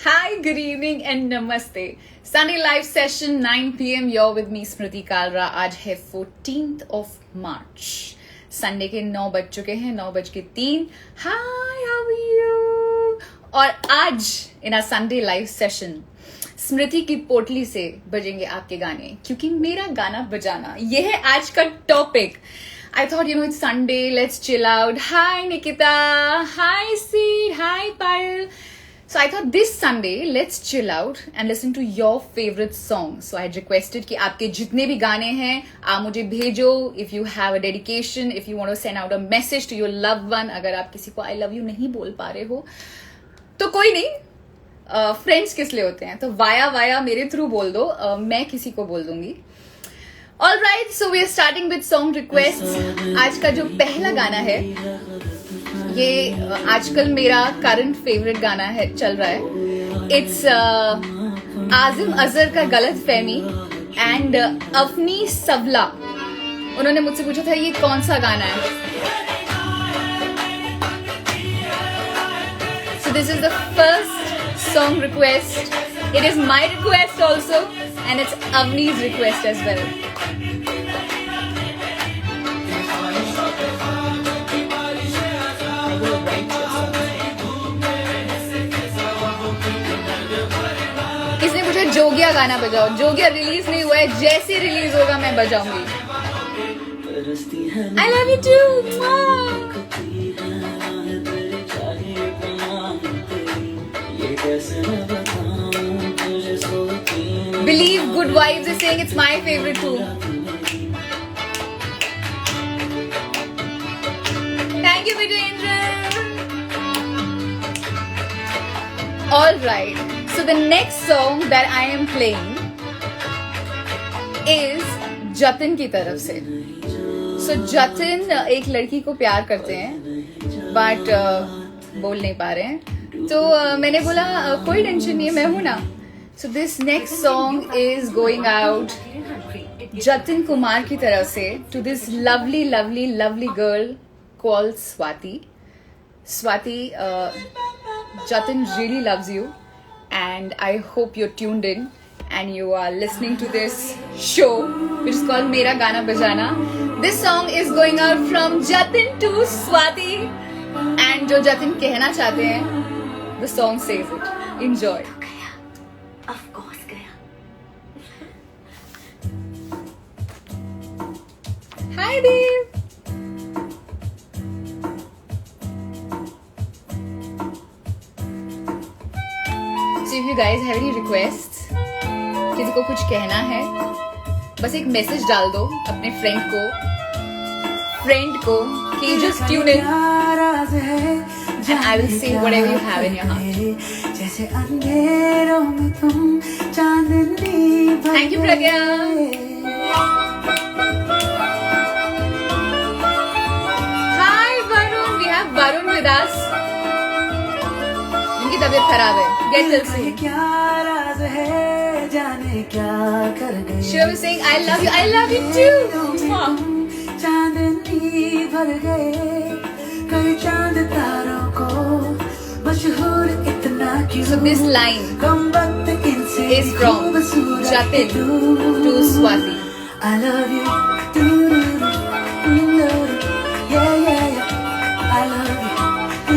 Hi, good evening and namaste. Sunday live session 9 p.m. You're with me Smriti Kalra. आज है 14th of March. Sunday के 9 बज चुके हैं, 9:03. Hi, how are you? और आज इन आ संडे लाइव सेशन स्मृति की पोटली से बजेंगे आपके गाने, क्योंकि मेरा गाना बजाना ये है आज का topic. I thought, it's Sunday, let's chill out. Hi, Nikita. Hi, Seed. Hi, Payal. So I thought this Sunday, let's chill out and listen to your favorite songs. So I had requested कि आपके जितने भी गाने हैं आप मुझे भेजो. If you have a dedication, if you want to send out a message to your loved one, अगर आप किसी को I love you नहीं बोल पा रहे हो तो कोई नहीं, फ्रेंड्स किस लिए होते हैं, तो वाया मेरे थ्रू बोल दो, मैं किसी को बोल दूंगी. All right, so we are starting with song requests. आज का जो पहला गाना है ये आजकल मेरा करंट फेवरेट गाना है, चल रहा है. इट्स आजिम अजहर का गलत फहमी एंड अफनी सवला. उन्होंने मुझसे पूछा था ये कौन सा गाना है. So this is the first song request. It is my request also and it's Avni's request as well. किसने पूछा जोगिया गाना बजाओ. जोगिया रिलीज नहीं हुआ है, जैसे रिलीज होगा मैं बजाऊंगी. I love you too. Believe Good Vibes is saying it's my favorite too. Thank you, Vijayendra. All right. So the next song that I am playing is Jatin की तरफ से. So जतिन एक लड़की को प्यार करते हैं बट बोल नहीं पा रहे हैं, तो मैंने बोला कोई टेंशन नहीं है, मैं हूं ना. So this next song is going out Jatin Kumar की तरफ से to this lovely girl called Swati. Swati, Jatin really loves you and I hope you're tuned in and you are listening to this show which is called Mera Gana Bajana. This song is going out from Jatin to Swati and जो जतिन कहना चाहते हैं the song says it. Enjoy. Of course गया. Hi Dev. So if you guys have any requests, किसी को कुछ कहना है, बस एक मैसेज डाल दो अपने फ्रेंड को कि just tune in and I will say whatever you have in your heart. जैसे अंधेरों में तुम चांदनी भर Thank you Pragya. Hi Varun, we have Varun with us. उनकी तबीयत खराब है. Get well soon. क्या राज है जाने क्या कर गए. Shiva is saying I love you too. चांदनी भर गए कई चांद तारों को मशहूर इतना क्यों. So this line कम वक्त इनसे is from Jatin to Swati. I love you. Yeah. I love you.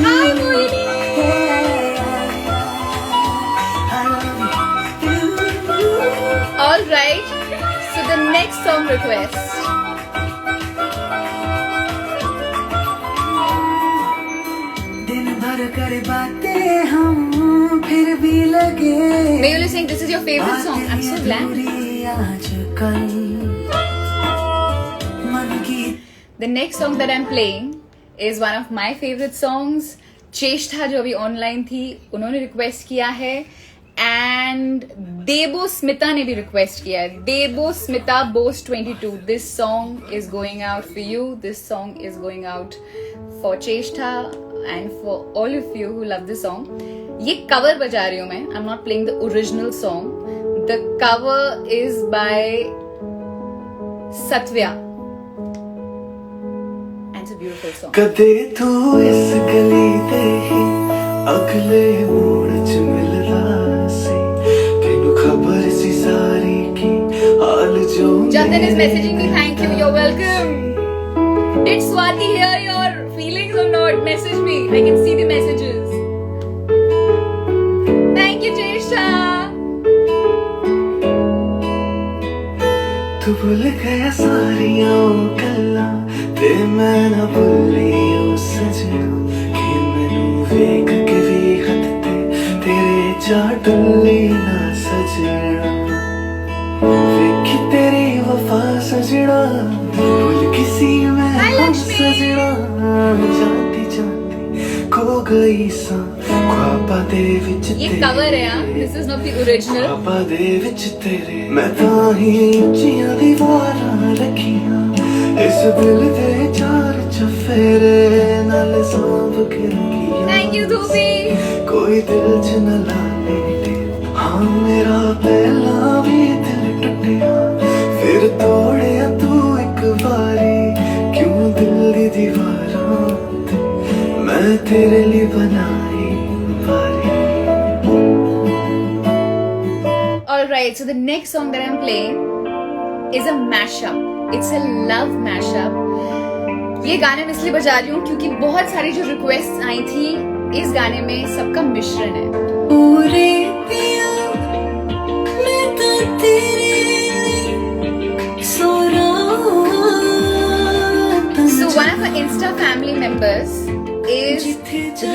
Hi Moini. I love you. All right. So the next song request. दिन भर कर बातें हम फिर भी लगे. Mayul is saying this is your favorite song. I'm so glad. The next song that I'm playing is one of my favorite songs. चेष्टा जो अभी ऑनलाइन थी उन्होंने रिक्वेस्ट किया है एंड देबो स्मिता ने भी रिक्वेस्ट किया है. देबो Smita Bose 22. This song is going out for you. This song is going out for चेष्टा and for all of you who love this song. ये कवर बजा रही हूँ मैं. I'm not playing the original song. The cover is by Satya. And it's a beautiful song. कदे तू इस गली दे ही अगले मोड़ च मिलदा Jatin is messaging me, thank you, you're welcome. Did Swati hear your feelings or not? Message me, I can see the messages. Thank you, Jesha. तू भूल गया सारियां गल्लां ते मैं ना भुल्ली ओ सजना कि मैनू वेख के भी हद ते तेरे चा डुल्ली ना सजना वेखी तेरी वफा सजना भूल किसी में हम सजना जाती जाती खो गई सा ख्वाबा दे विच ये कवर है यार, this is not the original. ख्वाबा दे विच तेरे मैं तां ही उच्चियां दीवारां रखियां इस दिल दे चार चफेरे नाल सांभ के रखियां Thank you, Dhubi. कोई दिल च न लाने दे हाँ मेरा पहला भी दिल टुटिया फिर तोड़िया तू एक बारी क्यों दिल दी दीवारां ते मैं तेरे लिए बनाई बारी. Alright, so the next song that I'm playing is a mashup. It's a love mashup. ये गाने मैं इसलिए बजा रही हूँ क्योंकि बहुत सारी जो रिक्वेस्ट आई थी इस गाने में सबका मिश्रण है. पूरे पिया मैं तो तेरे सो रात So one of our Insta family members is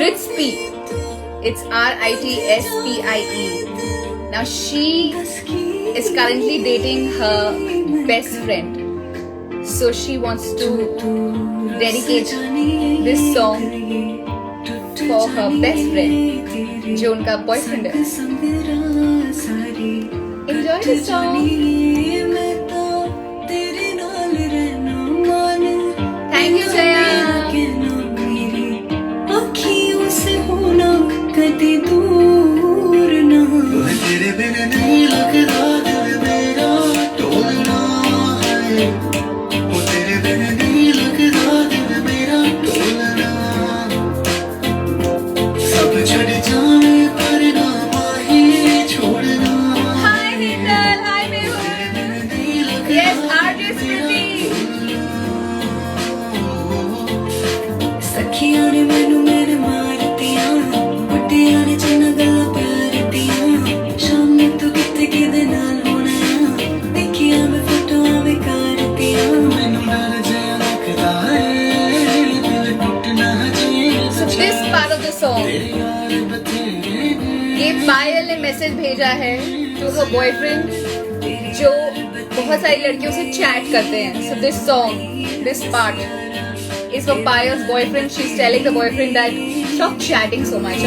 Ritspie. It's Ritspie. Now she is currently dating her best friend. So she wants to dedicate this song for her best friend, जो उनका boyfriend है. Enjoy the song. Thank you, Jaya. कदी दूर ना तेरे बिन नहीं लगता दिल मेरा टोलना है वो तेरे बिन नहीं लगता दिल मेरा टोलना सब छड़ जाने पर ना माही छोड़ना. Hi, Hital. Hi, Mehul. Yes, RJ Smriti. सखियां ने मैनू मेरे मारतियां बुड्ढियां ने चना गल्ला प्यार दियां शाम तू किते किदे नाल होना देखिया मैं फोटोआं बेकार दियां मैनू डर जिहा लगदा है दिल टूटना चाहिए. So this part of the song, ये पायल ने मैसेज भेजा है to her boyfriend जो बहुत सारी लड़कियों से चैट करते हैं. So this song, this part is for Payal's boyfriend. She's telling the boyfriend that stop chatting so much.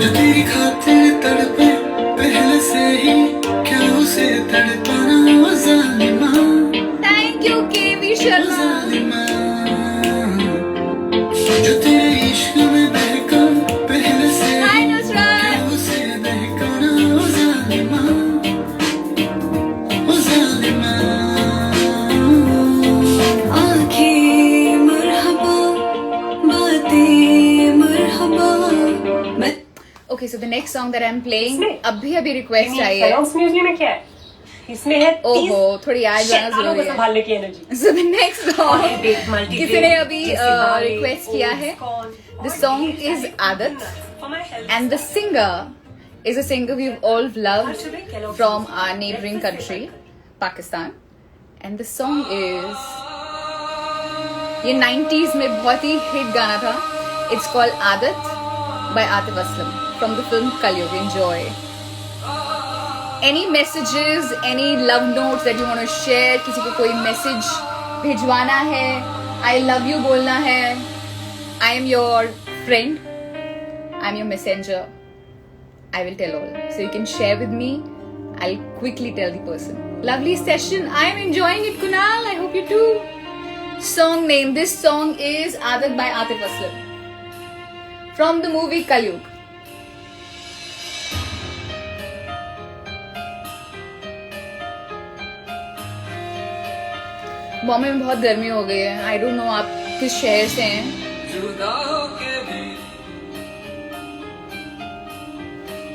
जो तेरी खातिर तड़पे पहले से ही क्या उसे तड़पाना ओ जालिमा. Thank you, KV Sharma. जो तेरे इश्क में बहका पहले से Hi, Nusrat. क्या उसे बहकाना ओ जालिमा ओ जालिमा. आँखें मरहबा बातें मरहबा मैं. Okay, so the next song that I'm playing अभी रिक्वेस्ट आई है. फेरोक्स म्यूजिक में क्या है? इसमें है 30 ओहो, थोड़ी याद जाना शैतानों जरूरी को है. संभालने की energy. So the next song Multi-brain, किसी ने अभी जैसे बाले, रिक्वेस्ट किया है. oats, The song is Adat For my health. and the singer is a singer we've all loved from our neighboring country, Pakistan. And the song is, ये 90s में बहुत ही हिट गाना था. It's called Adat by Atif Aslam from the film Kalyug. Enjoy. Any messages, any love notes that you want to share? किसी को कोई message भिजवाना है, I love you बोलना है, I am your friend, I am your messenger, I will tell all. So you can share with me. I'll quickly tell the person. Lovely session. I am enjoying it, Kunal. I hope you too. Song name. This song is Adat by Atif Aslam from the movie Kalyug. Bombay में बहुत गर्मी हो गई है. I don't know आप किस शहर से हैं. जुदा होके भी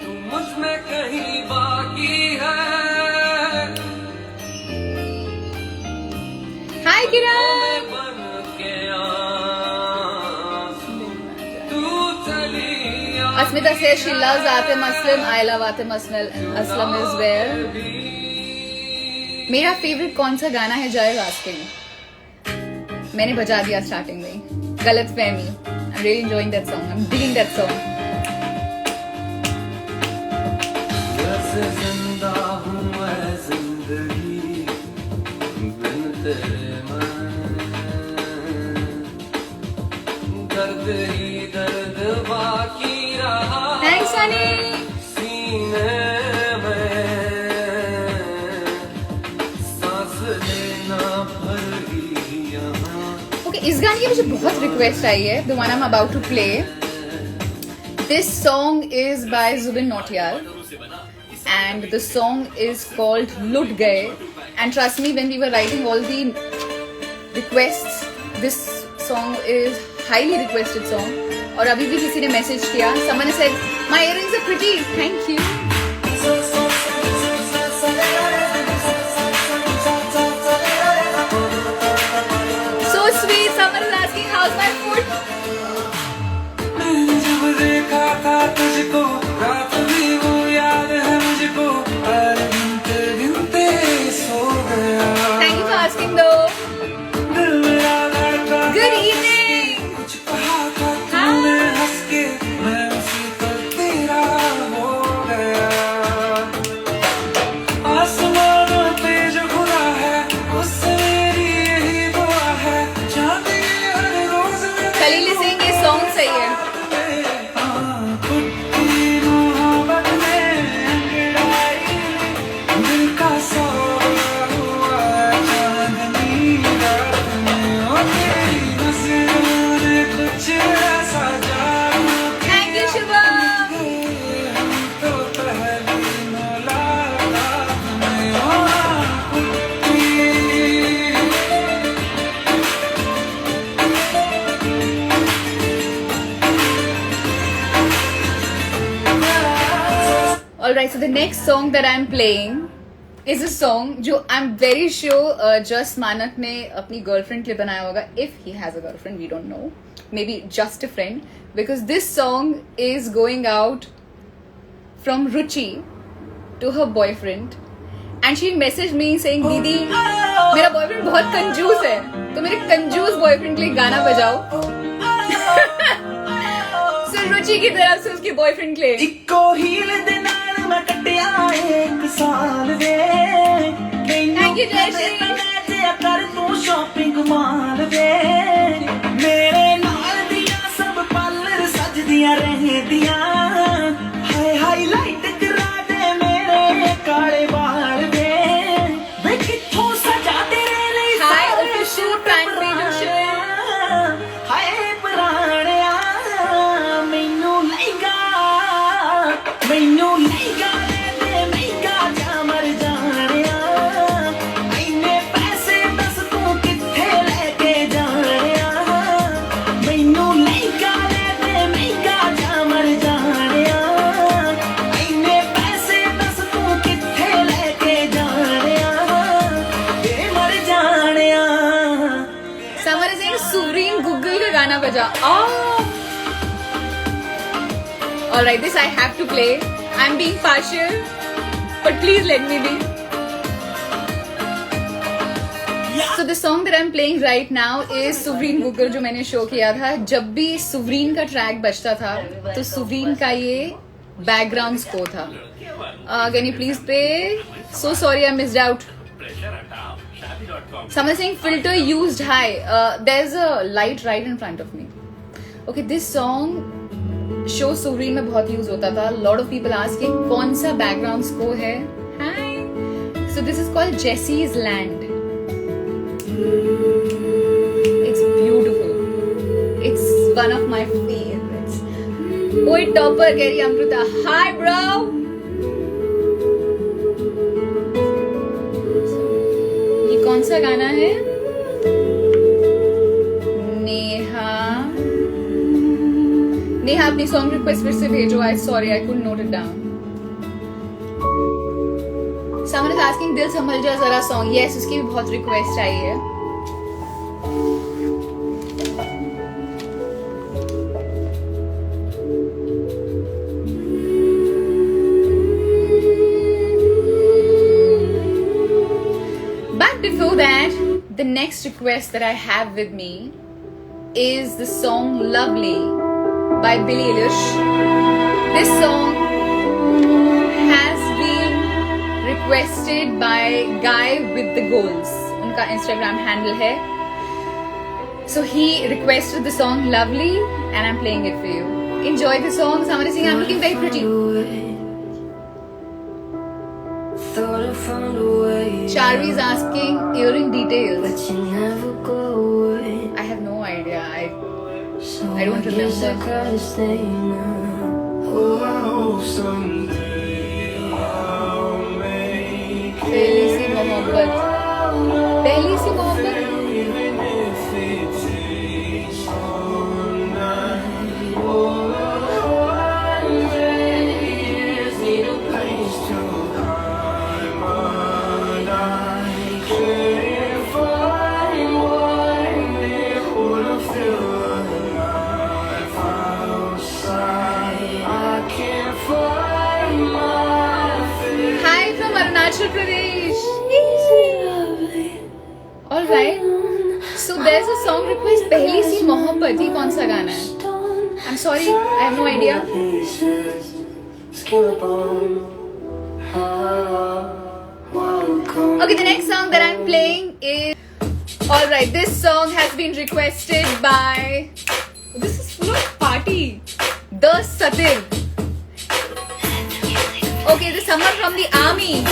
तू मुझ में कहीं बाकी है. Asmita says she loves Atim Aslam. I love Atim Aslam as well. मेरा फेवरेट कौन सा गाना है जाए आस्किंग? मैंने बजा दिया स्टार्टिंग में. गलत फहमी. I'm really enjoying that song. I'm digging that song. वैसे जिंदा हूँ मैं जिंदगी बिन तेरे मैं, दर्द ही दर्द बाकी रहा Thanks, Sunny. सीने में, सांस लेना भर ही यहाँ. Okay, इस गाने की मुझे बहुत रिक्वेस्ट आई है. The one I'm about to play. This song is by Zubin Nautiyal. And the song is called Lut Gaye. And trust me, when we were writing all the requests, this song is highly requested song. और अभी भी किसी ने message किया. Someone said, my earrings are pretty. Thank you. So sweet. Someone is asking, how's my food? जब देखा था तुझको रात भी वो याद है मुझको, हर गिनते गिनते सो गया. Thank you for asking though. दिल मेरा धड़का Good evening. कुछ कहा था तूने हंस के, मैं उसी पर तेरा हो गया. आसमानों पे जो खुदा है उससे मेरी यही दुआ है, चाहती हर रोज मेरे Khalil is saying ये song सही है. कुट्टी मोहब्बत में अंगड़ाई, दिल का सोया हुआ चांदनी रात में, ओ तेरी नज़रों ने कुछ ऐसा जादू Thank you, Shivam. हम तो पहली मुलाकात में, ओ कुट्टी. Alright, so the next song that I'm playing is a song जो I'm very sure Just Manak ने अपनी girlfriend के लिए बनाया होगा. If he has a girlfriend, we don't know. Maybe just a friend. Because this song is going out from Ruchi to her boyfriend. And she messaged me saying, दीदी मेरा boyfriend बहुत कंजूस है, तो मेरे कंजूस boyfriend के लिए गाना बजाओ. So Ruchi की तरफ से उसके boyfriend के लिए. इक्को हील दे नाल मैं कटिया एक साल वे. Thank you, Jayashree. मैं कर तू शॉपिंग माल वे. मेरे नाल दिया सब पार्लर सजदियां रहदियां, हाय हाईलाइट करा दे मेरे काले बाल वे. वे किथों सजा तेरे लिए Hi, official fan page of show. हाय पुराणिया मैनू लईगा ले महंगा जा मर जानिया. इन्ने पैसे दस तू किथे लेके जानिया, मैनू लईगा ले महंगा जा मर जानिया. इन्ने पैसे दस तू किथे लेके जानिया, ये मर जानिया. Someone is saying Suvreen Google का गाना बजा. Oh. Alright, this I have to play. I'm being partial, but please let me be. So the song that I'm playing right now is Suvreen Google जो मैंने show किया था. जब भी सुवरीन का ट्रैक बजता था तो सुवरीन का ये बैकग्राउंड स्कोर था. Can you please play? So sorry I missed out. Someone saying filter used high. There's a light right in front of me. Okay, this song show Suvreen में बहुत यूज होता था. लॉट ऑफ पीपल आस्किंग कौन सा background score है. Hi, so this is called Jessie's land. It's beautiful. It's one of my favourites. ओए topper कह रही अमृता. Hi bro. ये कौन सा गाना है? नेहा अपनी सॉन्ग रिक्वेस्ट फिर से भेजो. आई sorry I could note it down. Someone is asking दिल संभल जा जरा सॉन्ग. यस, उसकी भी बहुत रिक्वेस्ट आई है. next request that I have with me is the song Lovely by Billie Eilish. This song has been requested by Guy with the Goals. उनका Instagram handle है. So he requested the song Lovely and I'm playing it for you. Enjoy the song. Somebody sing, I'm looking very pretty. Charvi is asking earring details. I have no idea. I don't remember. पहली सी मोहब्बत. पहली सी मोहब्बत. Arunachal Pradesh. All right. So there's a song request. पहली सी मोहब्बत. ये कौन सा गाना है? I'm sorry, I have no idea. Okay, the next song that I'm playing is. All right, this song has been requested by. This is full of party. The Satir. Okay, this is someone from the army.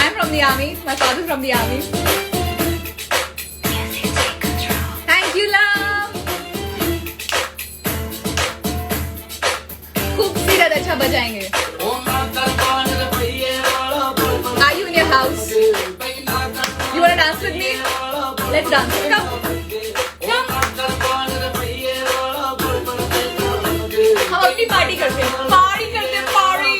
I'm from the army. My father's from the army. Thank you, love. खूबसूरत अच्छा बजाएंगे. Are you in your house? You wanna dance with me? Let's dance. Come. हम अपनी party करते हैं. Party करते हैं. Party.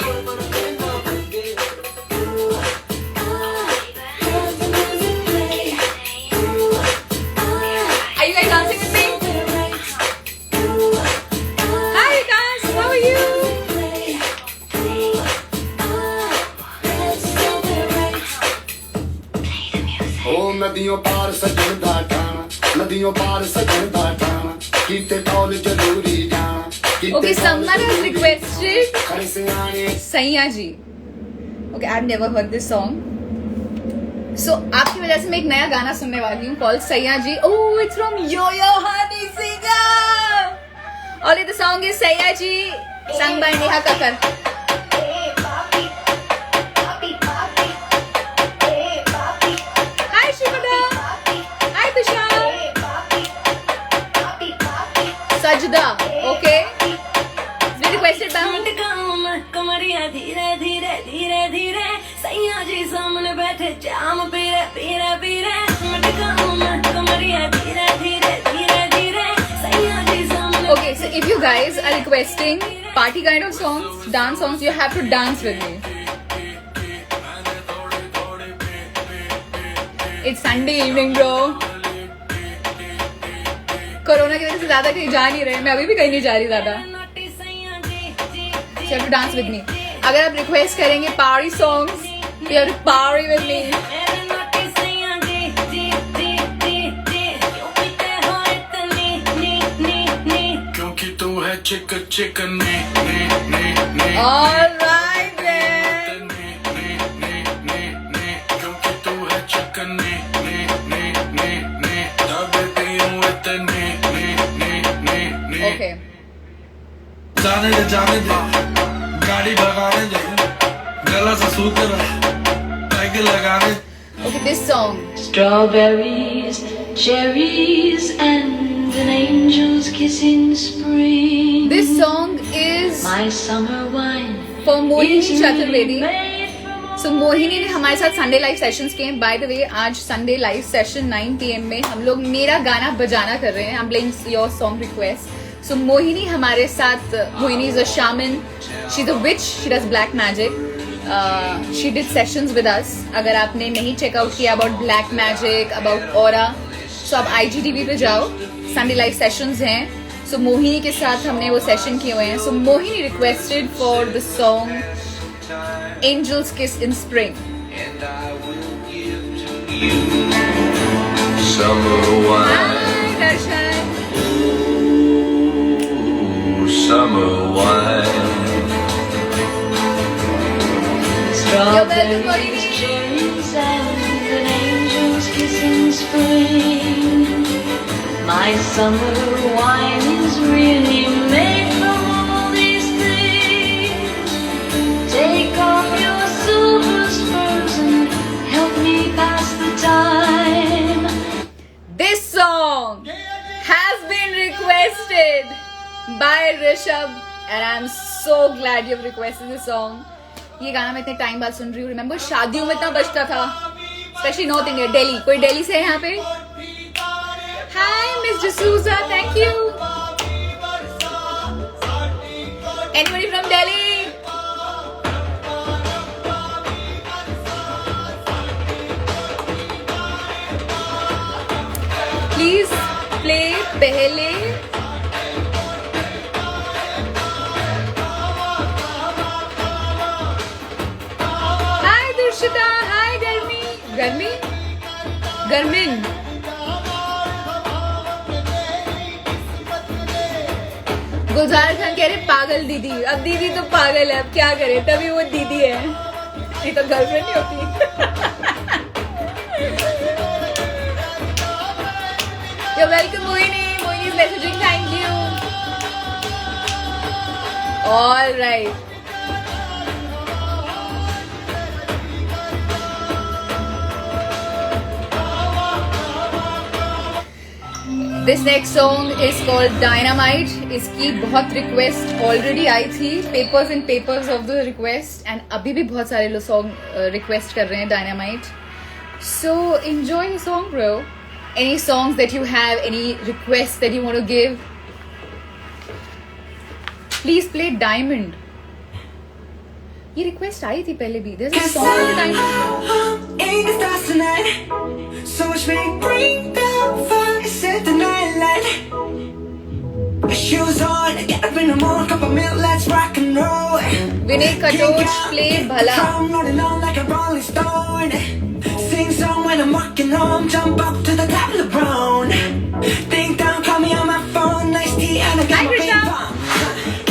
Are you guys dancing with me? Hi guys, how are you? Oh, नदियों पार सजन दा गाना, नदियों पार सजन दा गाना, कीते टॉल जरूरी जाना. Okay, someone has requested Saiya Ji. Okay, I've never heard this song. So, आपकी वजह से मैं एक नया गाना सुनने वाली हूँ called Saiya Ji. Oh, it's from Yo-Yo Honey Singer. Only the song is Saiya Ji, sung by Neha Kakkar. Hi Shivada. Hi Tushar. Sajda. Okay. Requested by कमरिया धीरे धीरे धीरे धीरे सैया जी सामने बैठे जाम पीरे पीरे पीरे कमरिया धीरे धीरे धीरे धीरे सैया जी सामने. Okay, so if you guys are requesting party kind of songs, dance songs, you have to dance with me. It's Sunday evening, bro. Corona की वजह से ज्यादा कहीं जा नहीं रहे. मैं अभी भी कहीं नहीं जा रही ज्यादा. You have to dance with me. अगर आप request करेंगे party songs, you have to party with me. क्योंकि तू है चिकन चिकन ने ने ने. All right then. क्योंकि तू है चिकन ने ने ने ने ने. दबते हूँ इतने ने ने ने. Okay. जाने दे गाड़ी भगाने दे गला से सूत्र पैग लगाने. Okay, this song. Strawberries, cherries, and an angel's kiss in spring. This song is My summer wine for Mohini is Chaturvedi. made from So Mohini ने हमारे साथ संडे लाइव सेशंस किए. बाय द वे आज Sunday live session 9 PM में हम लोग मेरा गाना बजाना कर रहे हैं. I'm playing your song request. So Mohini हमारे साथ. Mohini is a shaman. She's a witch. She does black magic. She did sessions with us. अगर आपने नहीं चेकआउट किया about black magic, about aura, so आप IGTV पे जाओ. संडे लाइव सेशंस हैं. So मोहिनी के साथ हमने वो सेशन किए हुए हैं. So Mohini requested for the song Angel's Kiss in Spring. Summer wine, Hi, Darshan. summer wine. You're welcome, Morini. cherries and an angel's kiss in spring. My summer wine is really made from all these things. Take off your silver spurs and help me pass the time. This song has been requested by Rishabh and I'm so glad you've requested this song. ये गाना मैं इतने time बाद सुन रही हूँ. Remember शादियों में इतना बजता था, स्पेशली नॉर्थ इंडिया, दिल्ली. कोई दिल्ली से है यहाँ पे? Hi miss D'Souza, thank you. Anybody from Delhi? Please play पहले. हाय दुर्शिता, हाय गर्मिन. गुलजार खान कह रहे पागल दीदी. अब दीदी तो पागल है, अब क्या करे, तभी वो दीदी है, नहीं तो गर्लफ्रेंड नहीं होती. You're welcome, Moini. Moini's messaging, thank you. All right. This next song is called Dynamite. इसकी बहुत रिक्वेस्ट ऑलरेडी आई थी, papers and papers of the request, and अभी भी बहुत सारे लोग सॉन्ग रिक्वेस्ट कर रहे हैं Dynamite. So enjoy the song, bro. Any songs that you have, any requests that you want to give? Please play Diamond. ये रिक्वेस्ट आई थी पहले भी. There's a song called Diamond. In the stars tonight, so much may bring the fire, set the night light. Shoes on, get up in the morning, cup of milk, let's rock and roll. Vinay Katoch, play Bhala. Come rolling on like a rolling stone. Sing song when I'm walking home, jump up to the top of the brown. Ding dong, call me on my phone, nice tea and I got Hi, my Krishna. ping pong.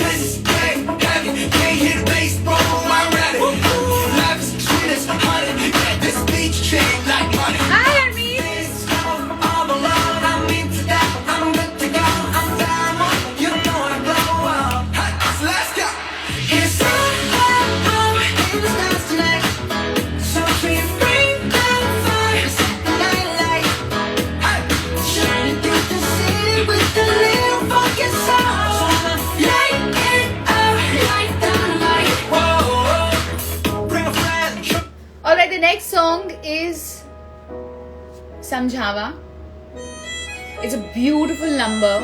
This is great, heavy, can't hit baseball, I'm ready. Life is sweet as honey, yeah, this beach chain like money. Hi, Armin. This all alone, I'm into that, I'm good to go, I'm down, you know I blow up. Hey, so let's go. It's so hot, in the stars tonight, so we bring the fire, set the night light. Hey, shining through the city with the little funky sound. Light it up, light the light. Whoa, bring a friend. Alright, the next song is Samjhawa. It's a beautiful number.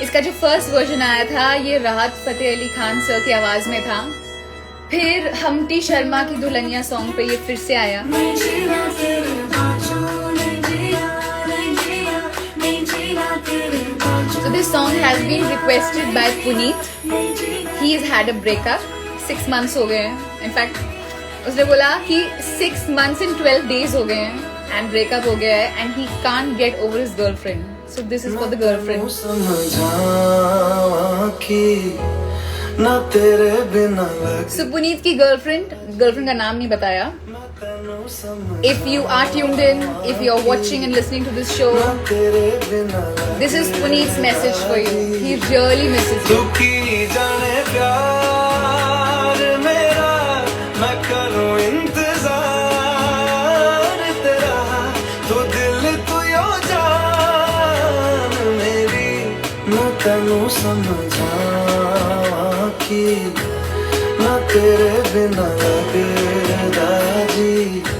इसका जो first version आया था ये राहत Fateh Ali Khan sir की आवाज में था. फिर हमटी शर्मा की दुल्हनिया सॉन्ग पे ये फिर से आया. So this song has been requested by Puneet. He's had a breakup. 6 months हो गए हैं. In fact, उसने बोला कि 6 months and 12 days हो गए हैं and breakup हो गया है and he can't get over his girlfriend. So this is for the girlfriend. समझावा कि ना तेरे बिना लगे So Puneet की girlfriend का नाम नहीं बताया. तैनू समझ If you are tuned in, if you are watching and listening to this show, तेरे बिना लगे this is Puneet's message for you. He really misses you. तू की जाने प्यार मेरा मैं करूं इंतजार तेरा तू दिल तू यो जान मेरी मैं तैनू समझावा कि ना तेरे बिना लगे दाजी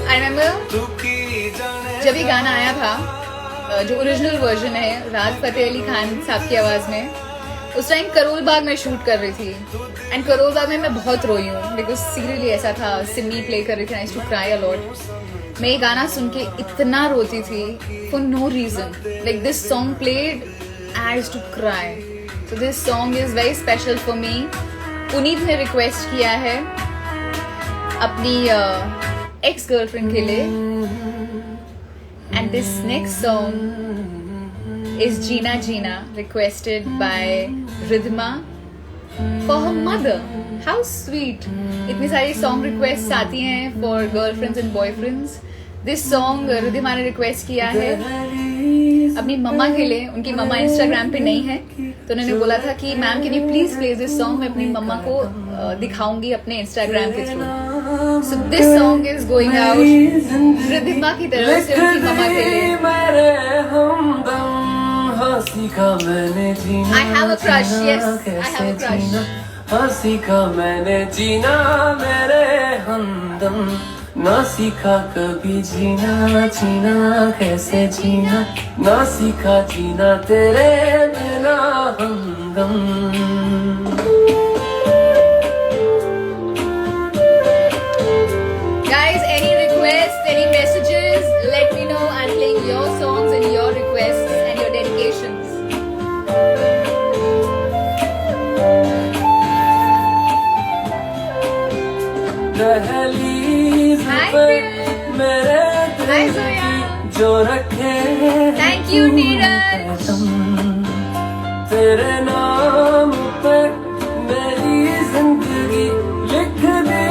I remember तू की जाने जब ये गाना आया था, जो ओरिजिनल वर्जन है राहत फतेह अली खान साहब की आवाज में, उस टाइम करोल बाग में शूट कर रही थी एंड करोल बाग में मैं बहुत रोई हूँ बिकॉज सीरियसली ऐसा था. सिमी प्ले कर रही थी, I used to cry a lot. मैं ये गाना सुन के इतना रोती थी for no reason. Like this song played, I used to cry. So this song is very special for me. Puneet ने रिक्वेस्ट किया है अपनी एक्स गर्लफ्रेंड के लिए. And this next song is Jeena Jeena, requested by Ridhima for her mother. How sweet. इतनी सारी song requests आती हैं for girlfriends and boyfriends. This song Ridhima ने request किया है अपनी मम्मा के लिए. उनकी मम्मा Instagram पे नहीं है, तो उन्होंने बोला था कि ma'am can you please play this song. मैं अपनी मम्मा को दिखाऊंगी अपने Instagram के through. So this song is going out Ridhima की तरफ से उनकी मम्मा के लिए. I have a crush, yes, I have a crush. हाँ सीखा मैंने जीना मेरे हमदम, ना सीखा कभी जीना जीना कैसे जीना, ना सीखा जीना तेरे बिना हमदम. Guys, any requests, any messages, let me know. I'm playing your songs and your requests and your dedications. दहलीज पर मेरे दिल की जो रखे Thank you, Neeraj. तेरे नाम पर मेरी जिंदगी लिख दी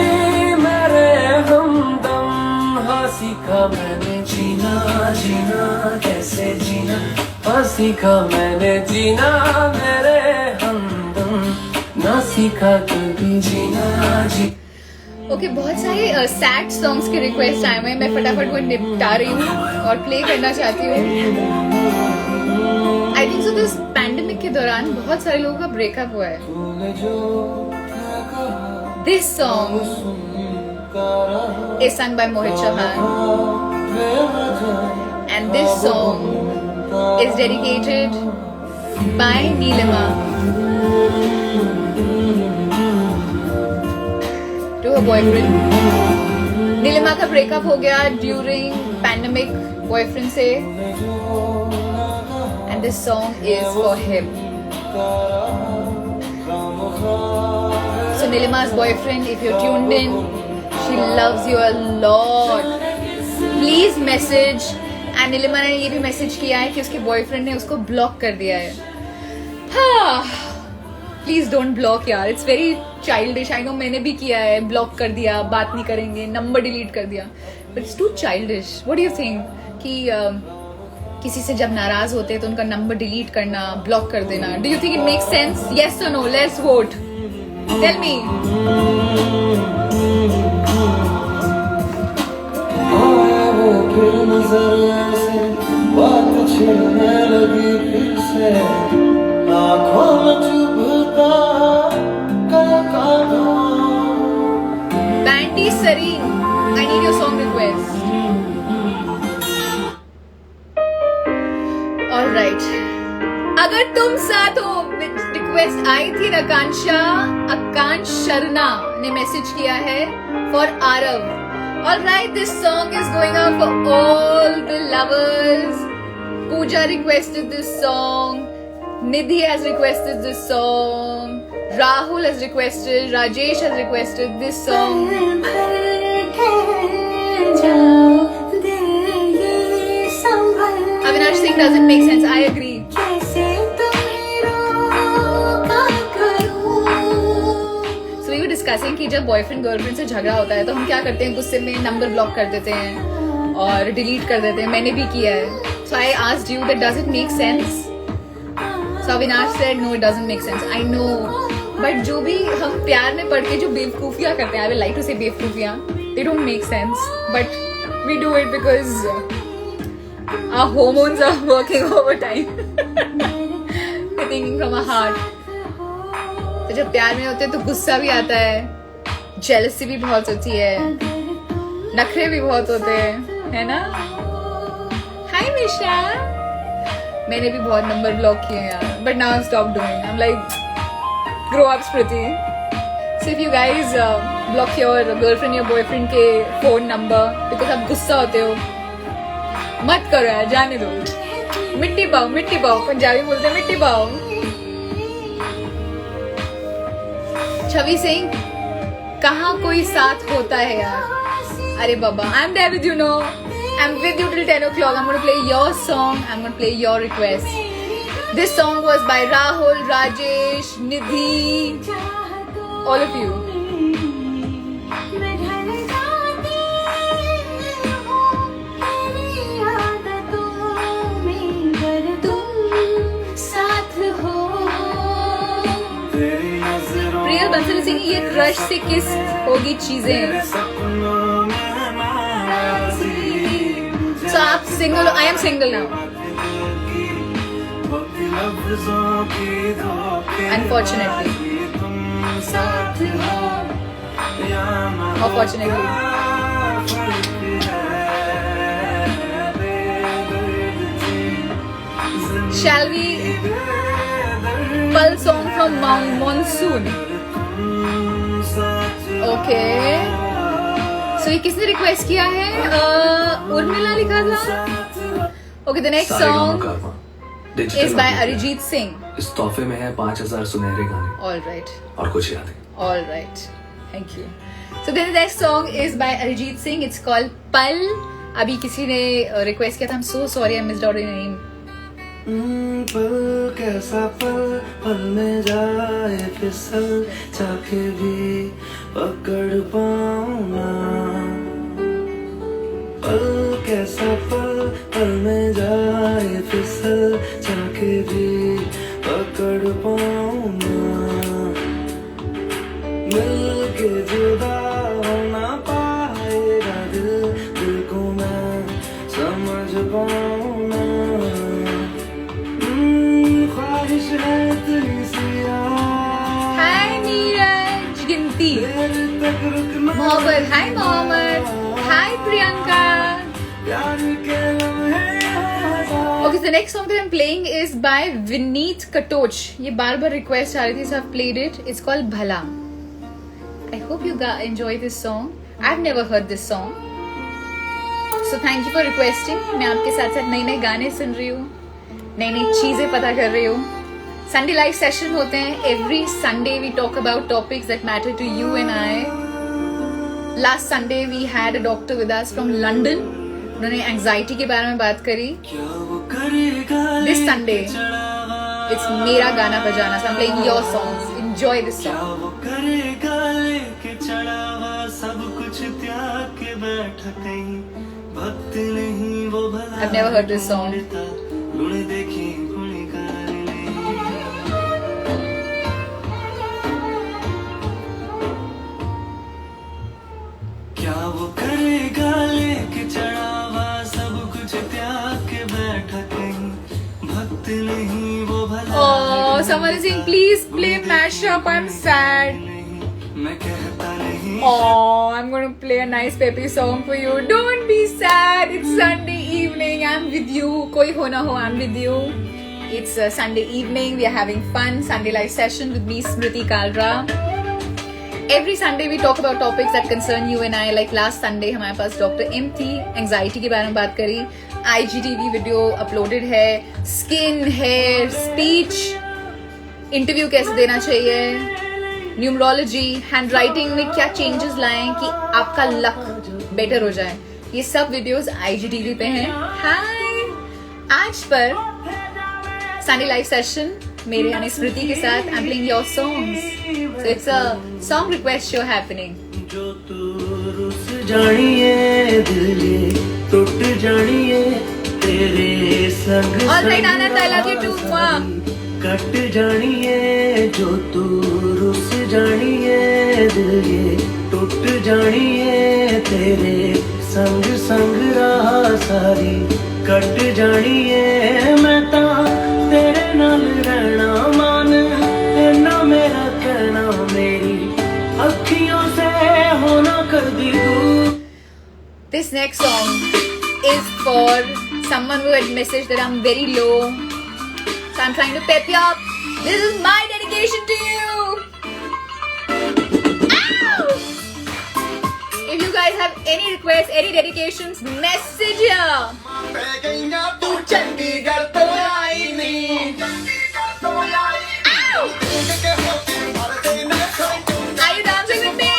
मेरे हमदम. हाँ सीखा मैंने जीना जीना कैसे जीना, हाँ सीखा मैंने जीना मेरे हमदम, ना सीखा कभी जीना जी. ओके, बहुत सारे सैड सॉन्ग्स के रिक्वेस्ट आए हुए हैं. मैं फटाफट को निपटा रही हूँ और प्ले करना चाहती हूँ. I think so this pandemic के दौरान बहुत सारे लोगों का ब्रेकअप हुआ है. This song is sung by Mohit Chauhan and this song is dedicated by Neelima to her boyfriend. Neelima का ब्रेकअप हो गया ड्यूरिंग पैंडेमिक बॉयफ्रेंड से, and this song is for him. So नीलिमा's boyfriend, if you're tuned in, she loves you a lot. Please message. And Neelima ने ये भी message किया है कि उसके बॉयफ्रेंड ने उसको ब्लॉक कर दिया है. हाँ, प्लीज डोंट ब्लॉक यार, it's very childish. I know, मैंने भी किया है, ब्लॉक कर दिया, बात नहीं करेंगे, नंबर डिलीट कर दिया, but it's too childish. What do you think कि किसी से जब नाराज होते हैं तो उनका नंबर डिलीट करना, ब्लॉक कर देना, do you think it makes sense? Yes और no? Let's vote. Tell me. बात छिड़ने लगी फिर से, आँखों में चुभता Bandy Sareen, I need your song request. All right. अगर तुम साथ हो, रिक्वेस्ट आई थी. आकांश शर्मा ने मैसेज किया है for Aarav. All right, this song is going out for all the lovers. Pooja requested this song. Nidhi has requested this song. Rahul has requested. Rajesh has requested this song. Avinash Singh doesn't make sense. I agree. So we were discussing कि जब boyfriend girlfriend से झगड़ा होता है तो हम क्या करते हैं, गुस्से में नंबर ब्लॉक कर देते हैं और डिलीट कर देते हैं. मैंने भी किया है. So I asked you that does it make sense? So Avinash said no, it doesn't make sense. I know, but जो भी हम प्यार में पढ़ के जो बेवकूफियाँ करते हैं, I will like to say बेवकूफियाँ, they don't make sense, but we do it because our hormones are working overtime. We're thinking from our heart. तो जब प्यार में होते हैं तो गुस्सा भी आता है, जेलसी भी बहुत होती है, नखरे भी बहुत होते हैं, है ना? हाय मिशा. मैंने भी बहुत नंबर ब्लॉक किए यार, but now I stop doing. I am like, grow up Smriti. So if you guys block your girlfriend या बॉयफ्रेंड के फोन नंबर बिकॉज आप गुस्सा होते हो, मत करो यार, जाने दो. मिट्टी पाओ, पंजाबी बोलते हैं मिट्टी पाओ. छवि सिंह, कहाँ कोई साथ होता है यार. Arey Baba, I'm there with you, no? I'm with you till 10 o'clock. I'm going to play your song. I'm going to play your request. This song was by Rahul, Rajesh, Nidhi, all of you. Priyal Bansal Singh, ये crush से किस होगी चीजें. So आप single, I am single now. Unfortunately. Or fortunately. Shall we Pal song from Monsoon? Okay. So ये किसने request किया है? उर्मिला लिखा था. Okay, the next song is by Arijit Singh. इस तोहफे में है 5000 सुनहरे गाने. All right. और कुछ यादें. All right. Thank you. So then the next song is by Arijit Singh. It's called Pal. अभी किसी ने रिक्वेस्ट किया था. I'm so sorry I missed out on your name. पल कैसा पल, पल में जाए फिसल, चाहे भी पकड़ पाऊं ना. पल कैसा पल, पल में जाए फिसल, चाहे भी पकड़ पाऊं ना. मिल के जुदा हो ना पाएगा दिल, दिल को मैं समझ पाऊं ना. ख्वाहिश है तेरी सिया. Hi नीरज गिनती. तक रुकना. मोहम्मद. Hi मोहम्मद. Hi प्रियंका. प्यार के लम्हे हजार. Okay, the next song that I'm playing is by Vineet Katoch. ये बार-बार request आ रही थी, so I've played it. It's called Bhala. I hope you enjoy this song. I've never heard this song. So thank you for requesting. मैं आपके साथ-साथ नए-नए गाने सुन रही हूँ, नई-नई चीजें पता कर रही हूँ. Sunday live session होते हैं. Every Sunday we talk about topics that matter to you and I. Last Sunday we had a doctor with us from London. उन्होंने anxiety के बारे में बात करी. This Sunday it's मेरा गाना बजाना. So I'm playing your songs. Enjoy this song. I've never heard this song. क्या वो करेगा लेके चढ़ावा, सब कुछ त्याग के बैठा कहीं, भक्त नहीं वो भला. Oh, someone is saying please play mashup. I'm sad. मैं कहता नहीं. Oh, I'm going to play a nice peppy song for you. Don't be sad. It's Sunday evening. I'm with you. Koi ho na ho, I'm with you. It's a Sunday evening. We are having fun. Sunday live session with me, Smriti Kalra. Every Sunday we talk about topics that concern you and I. Like last Sunday हमारे पास Dr. M थी, anxiety के बारे में बात करी. IGTV video uploaded है, skin, hair, speech, interview कैसे देना चाहिए, न्यूमरोलॉजी, हैंडराइटिंग में क्या चेंजेस लाएं कि आपका लक बेटर हो जाए. ये सब वीडियोस IGTV पे हैं. हाय. आज पर संडे लाइव सेशन मेरे यानी स्मृति के साथ I am playing your songs. So it's a song request show happening. जो तू रुस जानिए दिल ये टूट जानिए तेरे संग. Alright Anand, I love you too. कट जानिए जो तू रुस जानिए दिल ये टूट जानिए तेरे संग संग रहा सारी कट जानिए. मैं ता तेरे नाल रहना मान ना मेरा कहना, मेरी अखियों से होना कर दी दूर. This next song is for someone who had messaged that I'm very low. So I'm trying to pep you up. This is my dedication to you. Ow! If you guys have any requests, any dedications, message here. Ow! Are you dancing with me?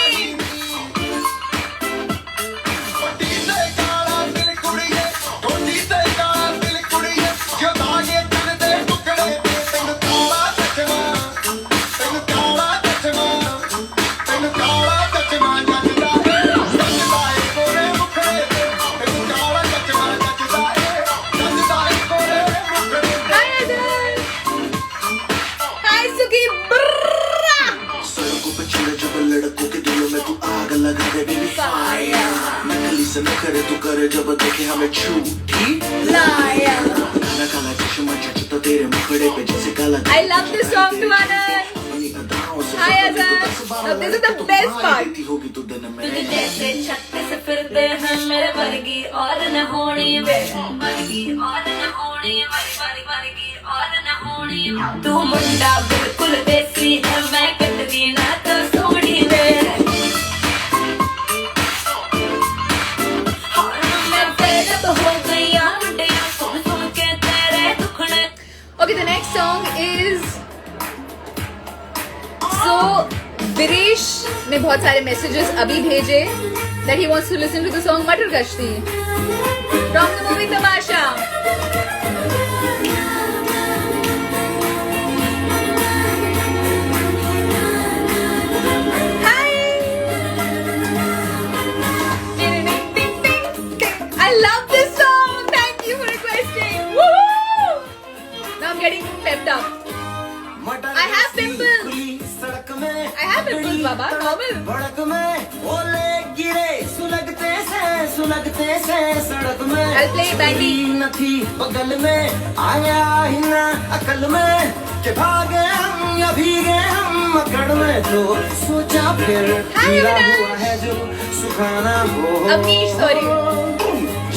से नखरे तू करे जब देखे हमें झूठी लाया। काला काला चश्मा जचता तेरे मुखड़े पे जैसे काला I love this song too, Anand. Hi, Azan. Now, this is the best part. होगी तू दिन में तुझे जैसे छत्ते से फिरते हैं मेरे वर्गी और न होनी वे वर्गी और न होनी वर्गी और न होनी तू मुंडा बिल्कुल देसी है मैं कटरी ना तो सोड़ी वे मैं तेरे तो हो गई मुंडे सुन सुन के तेरे दुखने. Okay, the next song is so Viresh ने बहुत सारे messages अभी भेजे that he wants to listen to the song Matar Kashti from the movie Tamasha. Hi. I love this song. Thank you for requesting. Woohoo! Now I'm getting pepped up. I have pimples. I have pimples, Baba. Normal. भड़क में ओले गिरे सुलगते से सड़क में I'll play Bandy. न थी बगल में आया ही ना अकल में कि भागे हम या भीगे हम मकड़ में तो सोचा फिर Hi, गिरा Avinash. हुआ है जो सुखाना हो Avnish, sorry.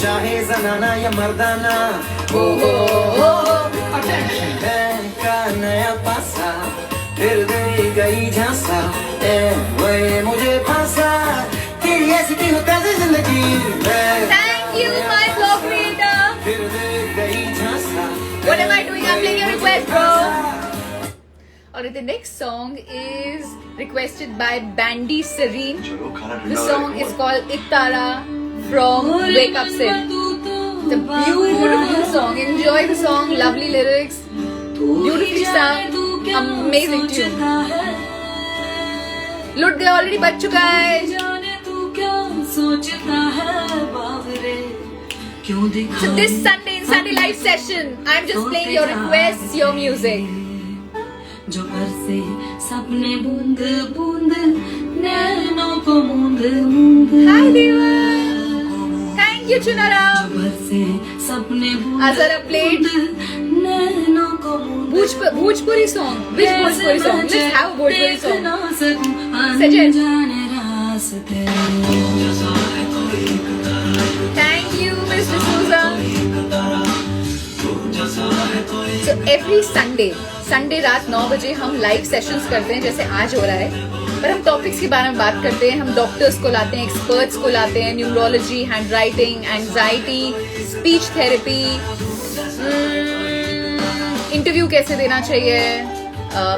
चाहे जनाना या मर्दाना का नया पासा फिर दे गई झांसा वही मुझे फांसा तेरी ऐसी की होता है जिंदगी Thank you, my blog creator. फिर दे गई झांसा What am I doing? I'm playing your request, bro. Alright, the next song is requested by Bandy Serene. The song is called Ittara from Wake Up Sid. It's a beautiful song. Enjoy the song. Lovely lyrics. Beautifully sung. Amazing tune. लुट गए already बच चुका है. जाने तू क्या सोचता है बावरे क्यों दिखा So this Sunday in Sunday live session, I'm just playing your requests, your music. जो बरसे सपने बूंद बूंद नैनों को मूंद मूंद Hi Deva. Thank you Chunara. बरसे सपने बूंद Azara played नैनों को मूंद Bhojpuri song. Which Bhojpuri song? Let's have a Bhojpuri song. Suggest. अनजाने रास्ते Thank you, Mr. Souza. So every Sunday रात 9 बजे हम लाइव सेशंस करते हैं जैसे आज हो रहा है. पर हम टॉपिक्स के बारे में बात करते हैं. हम डॉक्टर्स को लाते हैं, एक्सपर्ट्स को लाते हैं, neurology, hand writing, anxiety, speech therapy, interview कैसे देना चाहिए,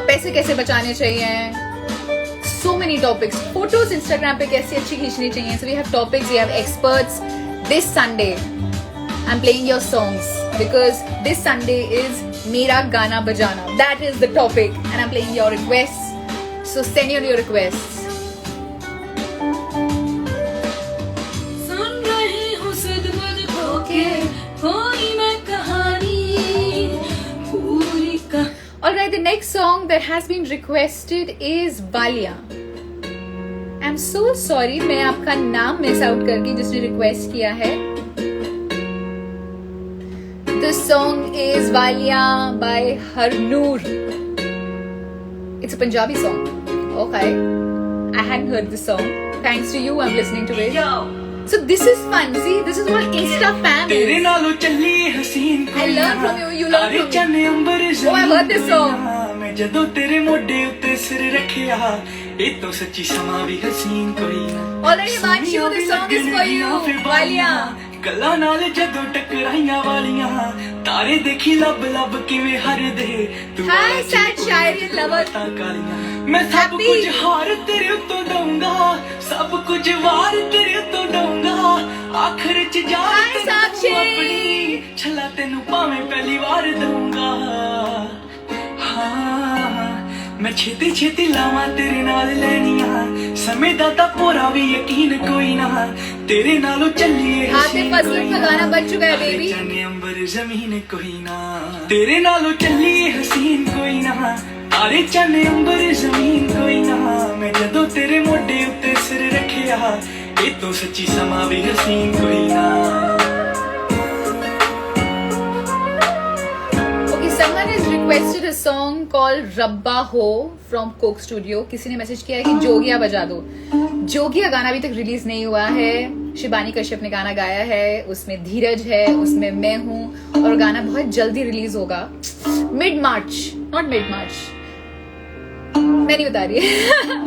पैसे कैसे बचाने चाहिए, so many topics. Photos Instagram पे कैसे अच्छी खींचनी चाहिए. So we have topics, we have experts. This Sunday I'm playing your songs because this Sunday is मेरा गाना बजाना. That is the topic and I'm playing your requests. So send your requests. सुन रही हूँ सदबद होके कोई मैं कहानी पूरी का. Alright, the next song that has been requested is Valia. I'm so sorry मैं आपका नाम मिस आउट करके जिसने रिक्वेस्ट किया है. The song is Valia by Harnoor. It's a Punjabi song. Okay. I hadn't heard this song. Thanks to you, I'm listening to it. So this is fun. See, this is what Insta fam तेरे is. नालों चली हसीन I learn from you, you learn from me. Channe Ambar Oh, I've heard this song. मैं जदों तेरे मोढे उत्ते सिर रखिया ਇਹ ਤੋਂ ਸੱਚੀ ਸਮਾਂ ਵੀ ਹਸੀਨ ਕੋਈ ਨਾ. Already, Himanshu, this song is for you, Valia. ਗੱਲਾਂ ਨਾਲ ਜਦੋਂ ਟਕਰਾਈਆਂ ਵਾਲੀਆਂ ਤਾਰੇ ਦੇਖੀ ਲੱਭ ਲੱਭ ਕਿਵੇਂ ਹਰਦੇ ਤੂੰ Hi, sad shairi lover. ਤਾਂ ਕਾਲੀਆਂ ਮੈਂ ਸਭ Happy. ਕੁਝ ਹਾਰ ਤੇਰੇ ਉੱਤੋਂ ਦਊਂਗਾ ਸਭ ਕੁਝ ਵਾਰ ਤੇਰੇ ਉੱਤੋਂ ਦਊਂਗਾ ਆਖਰ ਚ ਜਾ Hi, ਤੈਨੂੰ Sakshi. ਆਪਣੀ ਛੱਲਾ ਤੈਨੂੰ ਭਾਵੇਂ ਪਹਿਲੀ ਵਾਰ ਦਊਂਗਾ ਹਾਂ ਮੈਂ ਛੇਤੀ ਛੇਤੀ ਲਾਵਾਂ ਤੇਰੇ ਨਾਲ ਲੈਣੀਆਂ ਸਮੇਂ ਦਾ ਤਾਂ ਪੂਰਾ ਵੀ ਯਕੀਨ ਕੋਈ ਨਾ तेरे नालों चलिए आतिफ असलम का गाना बज चुका है बेबी. जाने अंबर जमीन कोई ना तेरे नालों चलिए हसीन कोई ना तारे चने अंबर जमीन कोई ना मैं जदों तेरे मोढे उत्ते सिर रखिया ये तो सच्ची समा भी हसीन कोई ना Okay, someone has requested a song called Rabba Ho from Coke Studio. किसी ने मैसेज किया है कि जोगिया बजा दो. जोगिया गाना अभी तक रिलीज नहीं हुआ है. शिबानी कश्यप ने गाना गाया है, उसमें धीरज है, उसमें मैं हूँ और गाना बहुत जल्दी रिलीज होगा. मिड मार्च, नॉट मिड मार्च, मैं नहीं बता रही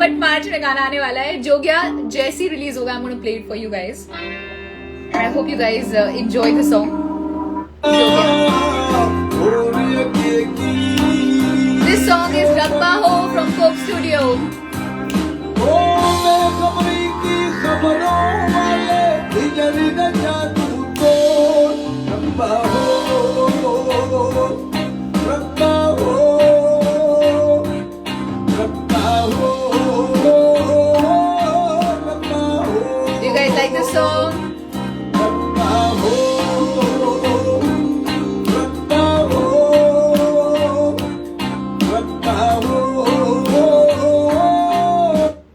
बट मार्च में गाना आने वाला है. जोगिया जैसी रिलीज होगा, I'm gonna play it for you guys and I hope you guys enjoy the song. Jogiya. This song is Rabba Ho from Coke Studio. Do you guys like this song?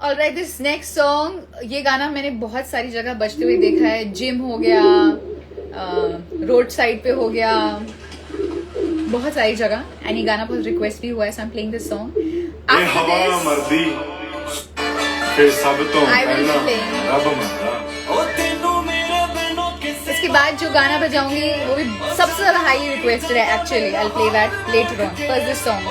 Alright, this next song, ये गाना मैंने बहुत सारी जगह बजते हुए देखा है. जिम हो गया, रोड साइड पे हो गया, बहुत सारी जगह. एंड ये गाना बहुत रिक्वेस्ट भी हुआ है, so I'm playing this song. After this, मर्दी फिर सब तो I will be playing. रब मरदा इसके बाद जो गाना बजाऊंगी वो भी सबसे ज्यादा हाई रिक्वेस्टेड है. Actually I'll play that later on. First this song.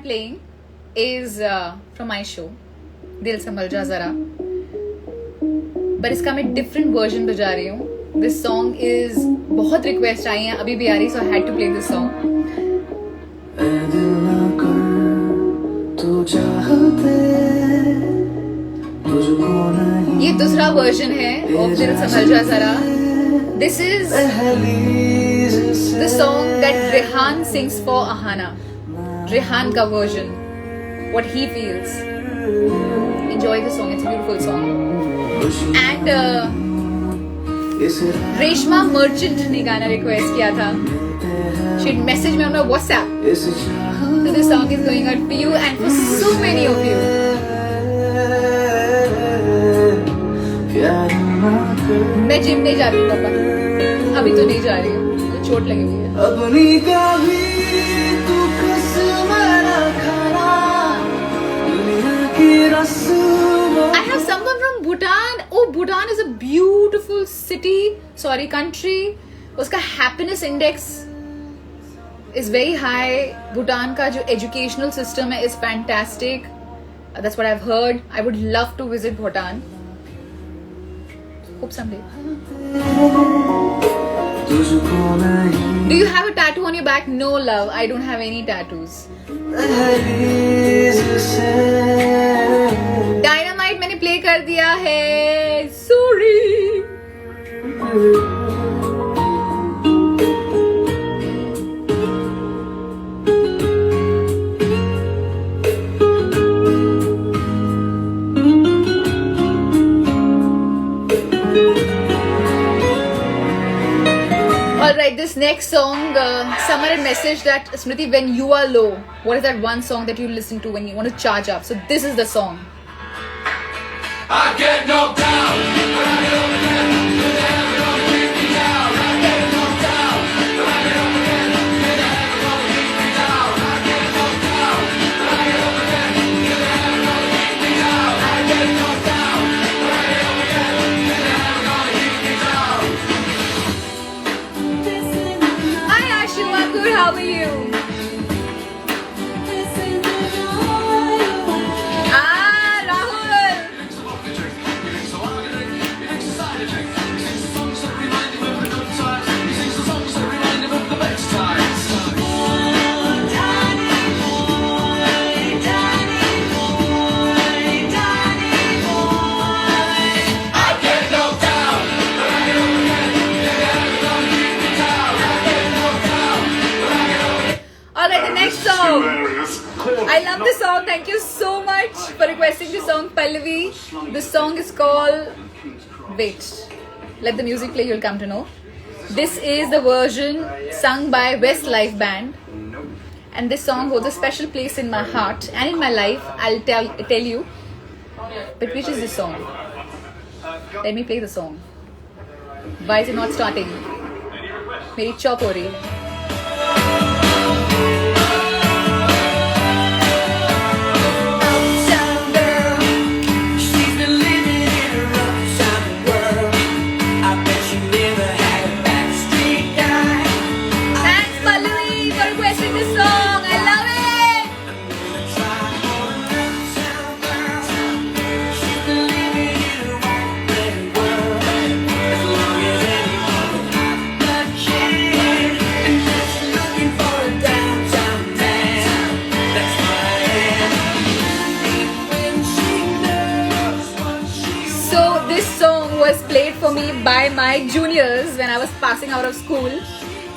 Playing is from my show दिल संभल जा जरा, पर इसका मैं डिफरेंट वर्जन बजा रही हूँ. दिस सॉन्ग इज बहुत रिक्वेस्ट आई है, अभी भी आ रही, so I had to play this song. ये दूसरा वर्जन है ऑफ दिल संभल जा जरा. This is the song that Rehan sings for Ahana. Rehan ka version, what he feels. Enjoy the song, it's a beautiful song. And Reshma Merchant ने गाना request किया था. She messaged me on my WhatsApp. So this song is going out for you and for so many of you. मैं gym नहीं जा रही हूँ पापा, अभी तो नहीं जा रही हूँ, तो चोट लगी हुई है. अपनी कभी तू कसम ना खाना दुनिया की रस्म. I have someone from Bhutan. Oh, Bhutan is a beautiful city. Sorry, country. उसका happiness index is very high. Bhutan का जो educational system है is fantastic. That's what I've heard. I would love to visit Bhutan. Hope someday. Do you have a tattoo on your back? No, love. I don't have any tattoos. Dynamite मैंने play कर दिया है. Sorry. Alright, this next song, someone had messaged that, Smriti, when you are low, what is that one song that you listen to when you want to charge up? So this is the song. I get knocked down, but I get up again. You're never gonna keep me down. I get knocked down, but I get up again. You're never gonna keep me down. I get knocked down, but I get up again. You're never gonna keep me down. I get knocked down, but I get up again. You're never gonna keep me down. Hi Ashu, I'm good, how are you? Ah, Rahul! I love the song. Thank you so much for requesting the song, Pallavi. The song is called. Wait, let the music play. You'll come to know. This is the version sung by Westlife Band, and this song holds a special place in my heart and in my life. I'll tell you. But which is this song? Let me play the song. Why is it not starting? मेरी chop हो रही है. For me by my juniors when I was passing out of school.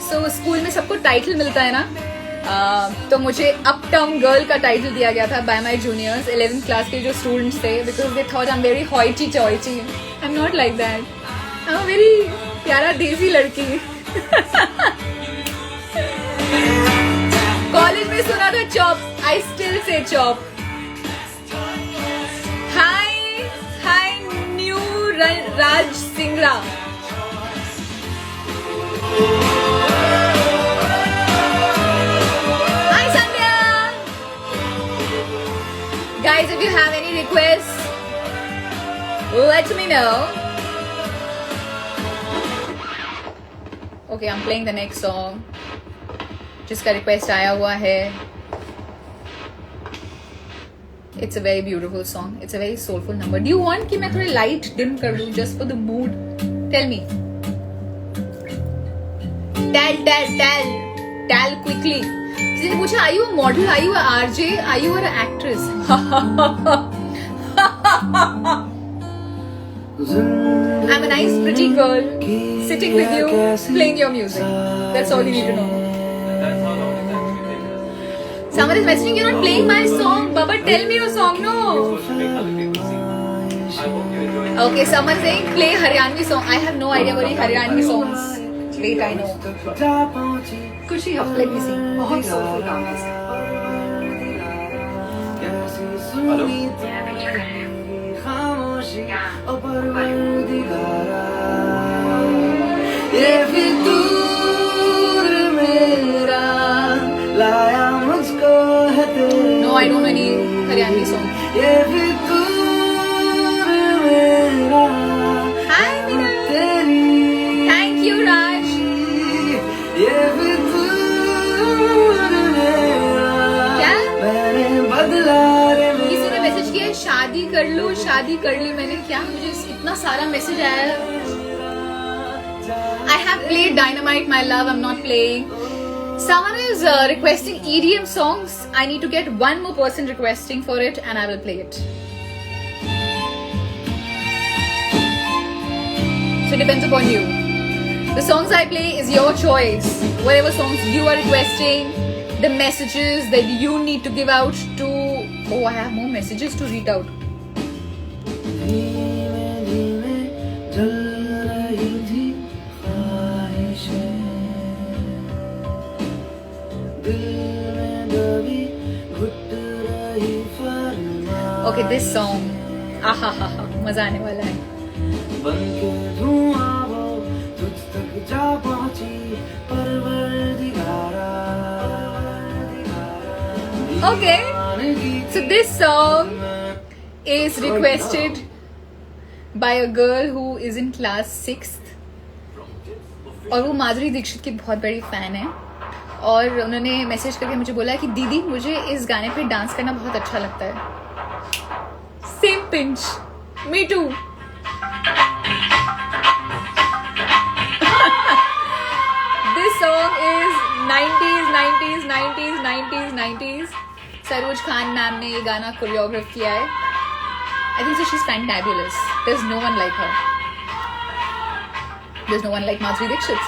So school में सबको title मिलता है ना, तो मुझे अपटाउन गर्ल का टाइटल दिया गया था by my juniors 11th class के जो स्टूडेंट्स थे, because they thought I'm very hoity toity. I'm not like that. I'm a very प्यारा देसी लड़की. कॉलेज में सुना था chop. I still say chop. Hi new Raj Singra. Hi Sandhya. Guys, if you have any requests, let me know. Okay, I'm playing the next song. जिसका request आया हुआ है. It's a very beautiful song. It's a very soulful number. Do you want कि मैं थोड़ी light dim कर लूँ just for the mood? Tell me. Tell quickly. किसी ने पूछा, are you a model? Are you a RJ? Are you an actress? I'm a nice pretty girl sitting with you playing your music. That's all you need to know. Someone is messaging, you're not playing my song. Baba, tell me your song, no. Okay, someone saying play Haryanvi song. I have no idea what Haryanvi songs. Wait, I know. Kushi, let me see. बहुत soulful गाना है. ये फितूर मेरा लाया मुझको है तेरे. No, I don't know any Haryanvi song. ये फितूर मेरा. Hi, Meena. तेरी. Thank you, Raj. ये फितूर मेरा. क्या? मैंने बदला रे. किसी ने मैसेज किया शादी कर लो, शादी कर ली. मैंने क्या, मुझे इतना सारा मैसेज आया है. I have played Dynamite, my love. I'm not playing. Someone is requesting EDM songs. I need to get one more person requesting for it, and I will play it. So it depends upon you. The songs I play is your choice. Whatever songs you are requesting, the messages that you need to give out to. Oh, I have more messages to read out. Okay, this song. Aha, मजा आने वाला है. बनके धुआं वो तुझ तक जा पहुंची परवरदिगारा. Okay, so this song is requested by a girl who is in class 6th और वो माधुरी दीक्षित की बहुत बड़ी फैन है. और उन्होंने मैसेज करके मुझे बोला कि दीदी मुझे इस गाने पे डांस करना बहुत अच्छा लगता है. Same pinch. Me too. This song is 90s. Saroj Khan ma'am ने ये गाना कोरियोग्राफ किया है. I think so she's fantabulous. There's no one like her. There's no one like Madhuri Dixit.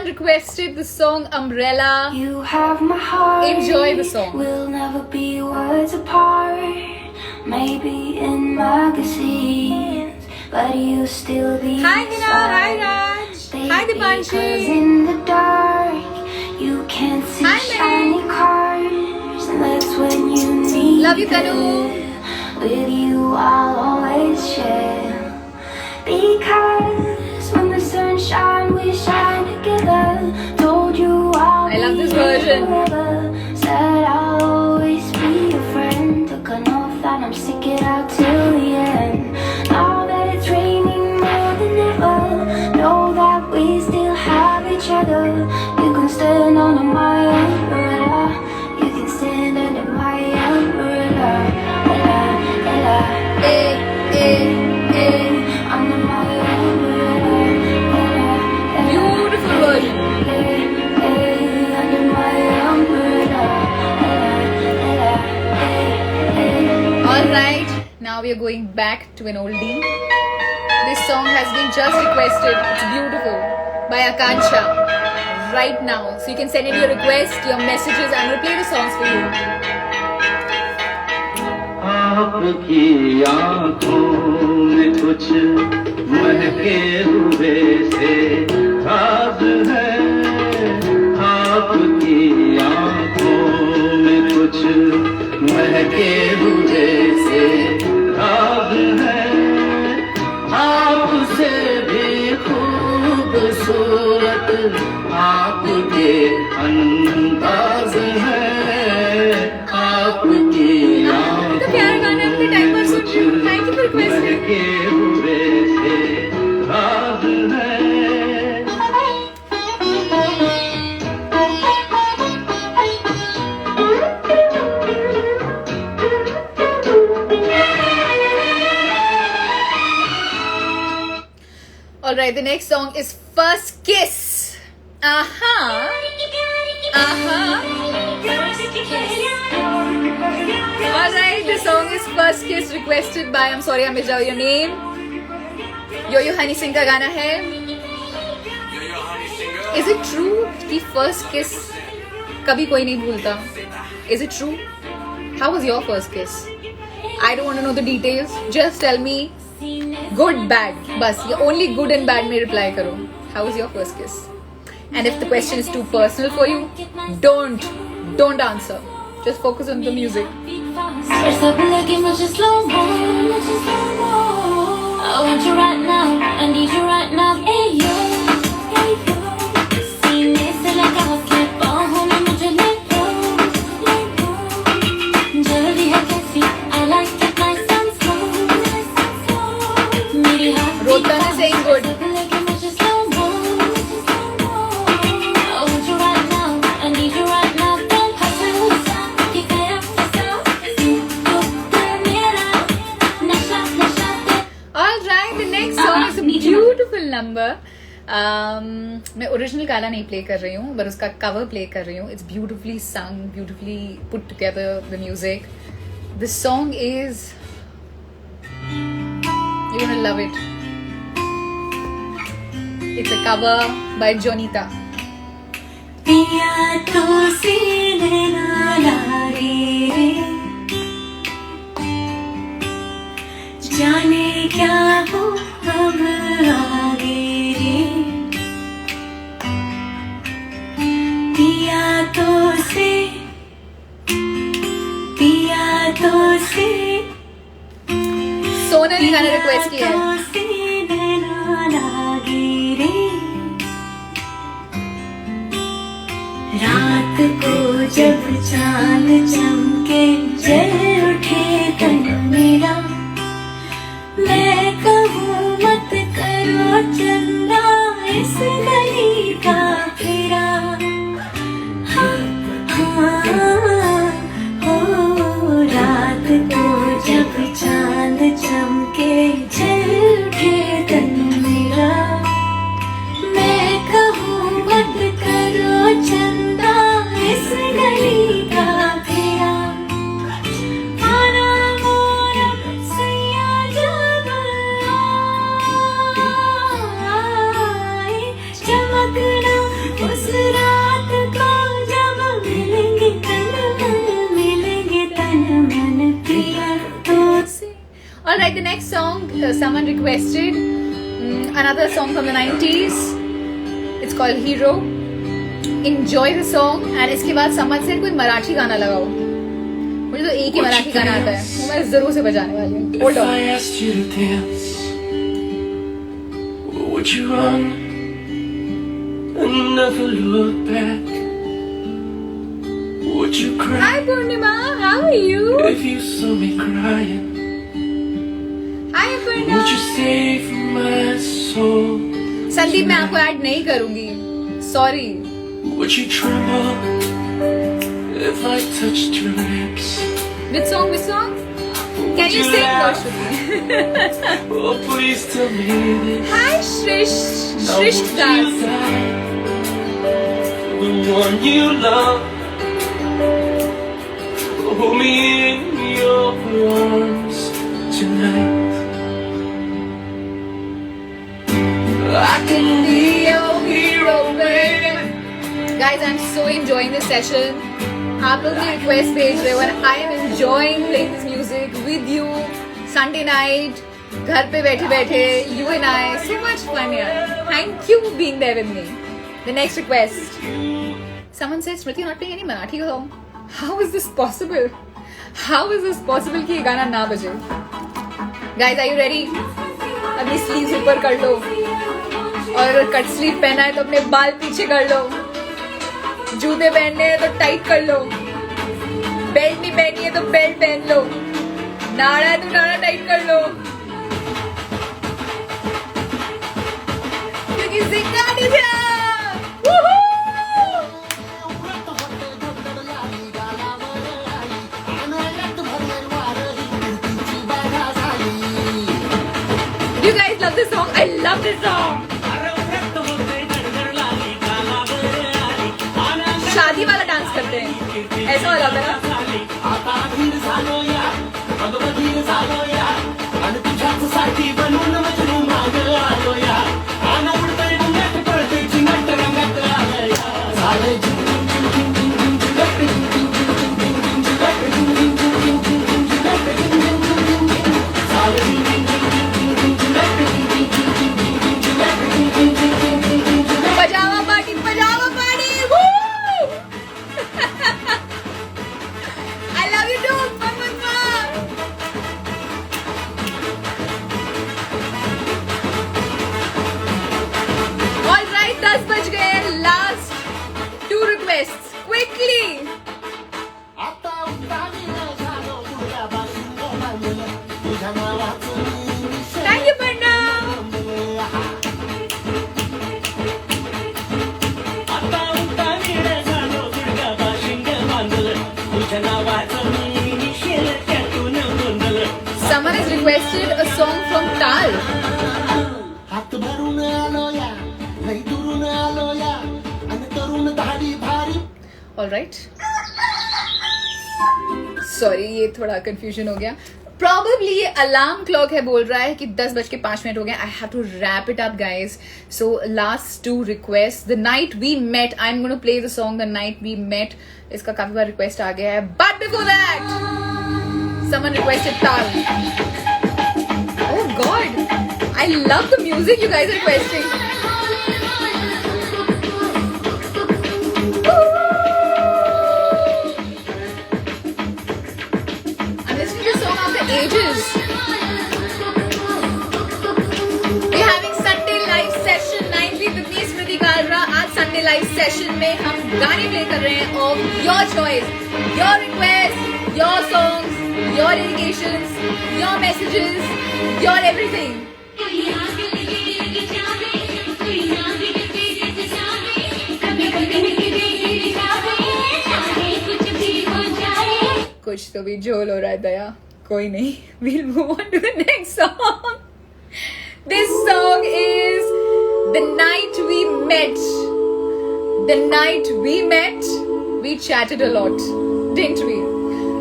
requested the song Umbrella. You have my heart. Enjoy the song. We'll never be worlds apart. Maybe in magazines, but you still be Hi Hina, hi inside. Raj. Baby, Hi Dipanshi. 'cause in the dark, you can't see Hi, shiny cars, and that's when you need Love you, Kanu. it. With you, I'll always share. Because when the sun shines, we shine together. Told you I'll I love be this here version. forever. Said I'll always be your friend. Took an oath that I'm stick it out till the end. Now that it's raining more than ever, know that we still have each other. You can stand under my umbrella. You can stand under my umbrella. Ella, Ella, under my umbrella. Ella, Ella, Beautiful version. under my umbrella. Ella, Ella, Alright, now we are going back to an oldie. This song has been just requested. It's beautiful. By Akansha. Right now. So you can send in your request, your messages, and we'll play the songs for you. आपकी आंखों में कुछ महके हुए से राज है आपकी आंखों में कुछ महके हुए से राज है आपसे भी खूबसूरत आपके अंदाज है आपकी तो प्यारा गाना अपने टाइम पर सुन रही हूँ. Thank you for requesting. के हुए से राज है Alright, the next song is First Kiss. Aha. Alright, the song is First Kiss requested by, I'm sorry I missed out your name. Yo Honey Singh का गाना है. Is it true कि first kiss कभी कोई नहीं भूलता? Is it true? How was your first kiss? I don't want to know the details. Just tell me good, bad. बस ये only good and bad में reply करो. How was your first kiss? And if the question is too personal for you, don't answer. Just focus on the music. First up, looking much slow-mo. I want you right now, I need you right now. Hey yo, सीने से लगा के बाहों में मुझे let go. जल्दी है कैसी, I like it nice and slow. मेरी heart Rotan is saying good. looking much slow-mo. I want you right now, I need you right now. Don't hustle, कि गया फंसा. तू मेरा नशा नशा दे. Alright, the next song is a beautiful number. मैं original गाना नहीं प्ले कर रही हूँ, but उसका कवर प्ले कर रही हूँ. It's beautifully sung, beautifully put together, the music. The song is, you're gonna love it. It's a cover by Jonita. पिया तो सीने ना लागे रे, जाने क्या हो अब आगे रे. पिया तो से सोनल ने गाना रिक्वेस्ट किया है. तो सीने ना लागे रे. रात को जब चांद चमके जल उठे तन मेरा, मैं कहूँ मत करो चंदा इस गली का फेरा. हाँ, हाँ, हो रात को जब चांद चमके जल उठे तन मेरा, मैं कहूँ मत करो चंदा इस गली का फेरा. All right, the next song someone requested another song from the 90s. It's called Hero. Enjoy the song. And इसके बाद समझ से कोई मराठी गाना लगाओ. मुझे तो एक ही मराठी गाना आता है, वो मैं जरूर से बजाने वाली हूँ. Hold If on. I asked you to dance, would you run and never look back? Would you cry Hi Purnima, how are you? if you saw me crying? Hi Would Purnima. you save my soul? Sandeep मैं आपको add नहीं करूंगी. Sorry. Would you tremble if I touched your lips? Which song? Which song? Can you sing laugh? Roshni? Oh, please tell me this. Hi Shrish. Now Shrish would you Das. die for the one you love? Hold me in your arms tonight. I can be your hero, baby. Guys, I'm so enjoying this session. आप लोग भी request भेज रहे हो and I am enjoying playing this music with you. Sunday night, घर पे बैठे बैठे, you and I, so much fun यार. Thank you for being there with me. The next request. Someone said, Smriti, you're not playing any Marathi song. How is this possible? How is this possible कि ये गाना ना बजे? Guys, are you ready? अपनी sleeves ऊपर कर लो. और अगर कट स्लीव पहना है तो अपने बाल पीछे कर लो. जूते पहनने हैं तो टाइट कर लो. बेल्ट नहीं पहनी है तो बेल्ट पहन लो. नाड़ा है तो नाड़ा टाइट कर लो. क्योंकि जिंगानी है. Woohoo! You guys love this song? I love this song. शादी वाला डांस करते हैं, ऐसा वाला होता है ना. Pyjama party, pyjama party. Woo! I love you too. All right, 10 बज गए. Last 2 requests quickly. Thank you, Panna. Someone has requested a song from Tal. All right. Sorry, ये थोड़ा confusion हो गया. Probably ये alarm clock है, बोल रहा है कि 10:05 हो गए. I have to wrap it up, guys. So last 2 requests. The night we met. I'm going to play the song The Night We Met. इसका काफी बार request आ गया है. But before that, someone requested Tal. Oh God, I love the music you guys are requesting. I'm listening to this song after ages. We're having Sunday live session 9th with me, Smriti Kalra. आज Sunday live session में हम गाने play कर रहे हैं of your choice, your requests, your songs, your dedications, your messages, your everything. कुछ तो भी झोल हो रहा है दया. कोई नहीं. We'll move on to the next song. This song is The Night We Met. The night we met, we chatted a lot, didn't we?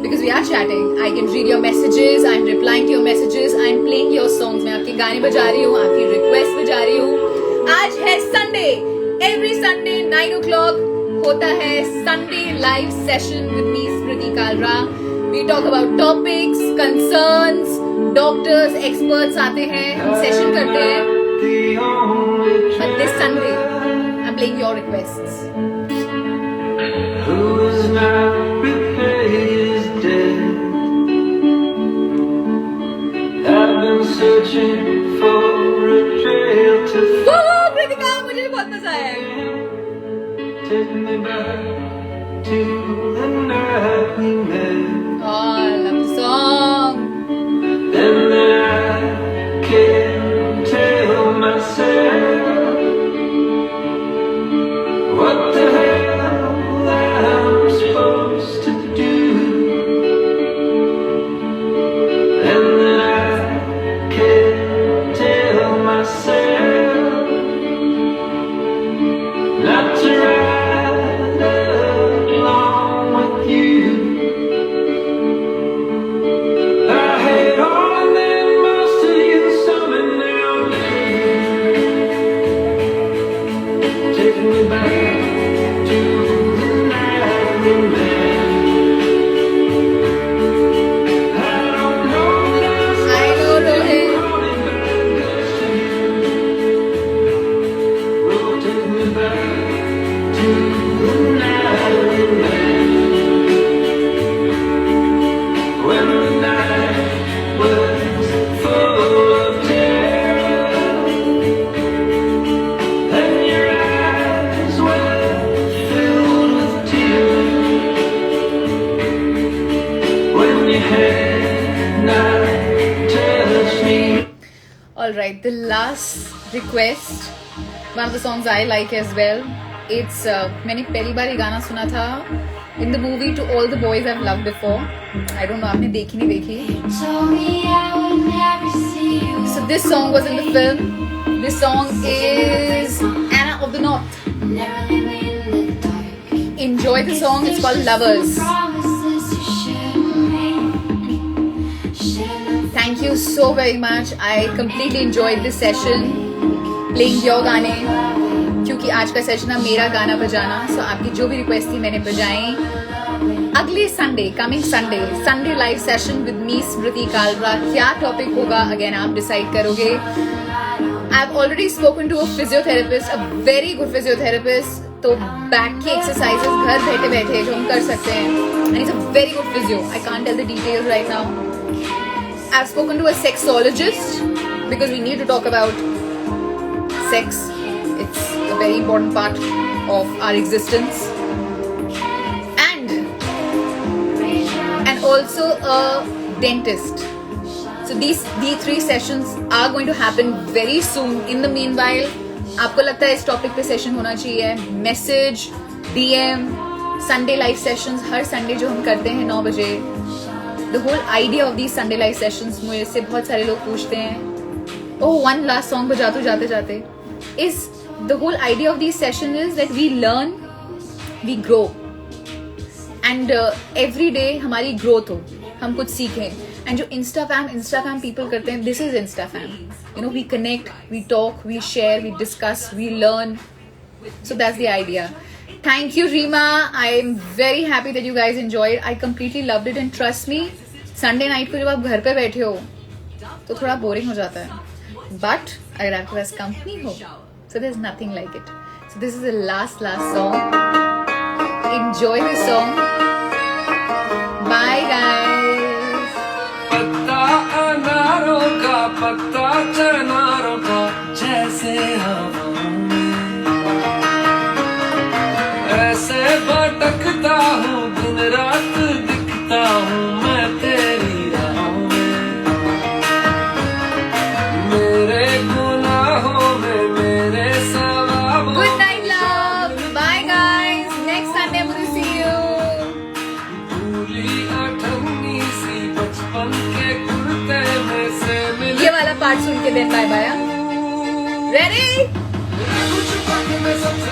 Because we are chatting. I can read your messages. I'm replying to your messages. I'm playing your songs. मैं आपके गाने बजा रही हूँ, आपकी request बजा रही हूँ. आज है Sunday. Every Sunday 9 o'clock होता है Sunday live session with me, Smriti Kalra. We talk about topics, concerns, doctors experts आते हैं, हम सेशन करते हैं. the only But this Sunday, I'm playing your requests. who is not repaid is dead. I've been searching for a trail to Woo, Kritika, मुझे भी बहुत मजा आया है. take me back to the night we met. Oh, I love the song. And then I can't tell myself what the hell I'm supposed to do. And then I can't tell myself not to ride along with you. I hate all of them, most of you, some and now. Take me back to the night we met. I don't know that I know, Rohit. running back goes to you. Oh, take me back to the night we met. When the night was full of terror, and your eyes were filled with tears. When your hand not touched me. Alright, the last request, one of the songs I like as well. It's मैंने पहली बार ये गाना सुना था in the movie To All the Boys I've Loved Before. I don't know, आपने देखी नहीं देखी? Told me I would never see you. So this song was in the film. This song is Anna of the North. Never leave me in the dark. Enjoy the song. It's called Lovers. Promises you shouldn't make. Shouldn't Thank you so very much. I completely enjoyed this session playing your गाने, क्योंकि आज का session है मेरा गाना बजाना. So आपकी जो भी रिक्वेस्ट थी मैंने बजाई. अगले Sunday, coming Sunday live session with me Smriti Kalra. क्या टॉपिक होगा अगेन आप डिसाइड करोगे. I have already spoken to a physiotherapist, a very good physiotherapist. तो बैक की एक्सरसाइजेस घर बैठे बैठे जो हम कर सकते हैं, and it's a very good physio. I can't tell the details right now. I have spoken to a sexologist because we need to talk about sex. It's a very important part of our existence. And also a dentist. So these three sessions are going to happen very soon. In the meanwhile, आपको लगता है इस topic पे session होना चाहिए, message, DM, Sunday live sessions हर Sunday जो हम करते हैं 9 बजे. The whole idea of these Sunday live sessions, मुझे से बहुत सारे लोग पूछते हैं, oh one last song बजा दो जाते जाते. Is the whole idea of these sessions is that we learn, we grow, and every day हमारी growth हो, हम कुछ सीखें. And जो Instafam people करते हैं, this is Instafam. You know, we connect, we talk, we share, we discuss, we learn. So that's the idea. Thank you, Rima. I am very happy that you guys enjoyed. I completely loved it, and trust me, Sunday night को जब आप घर पे बैठे हो तो थोड़ा boring हो जाता है. But अगर आपके पास कंपनी हो, so there's nothing like it. So this is the last song. Enjoy this song. Bye guys. पत्ता अनारों का, पत्ता चनारों का, जैसे हवाओं में ऐसे भटकता हूँ, दिन रात दिखता हूँ मैं तेरी राहों में. मेरे गुनाहों में, मेरे सवाबों में. Good night, love. Bye guys. Next Sunday I'm gonna see you. भूली अठन्नी सी बचपन के कुर्ते में से मिली. ये वाला पार्ट सुन के then bye bye. Ready? कुछ पल में सबसे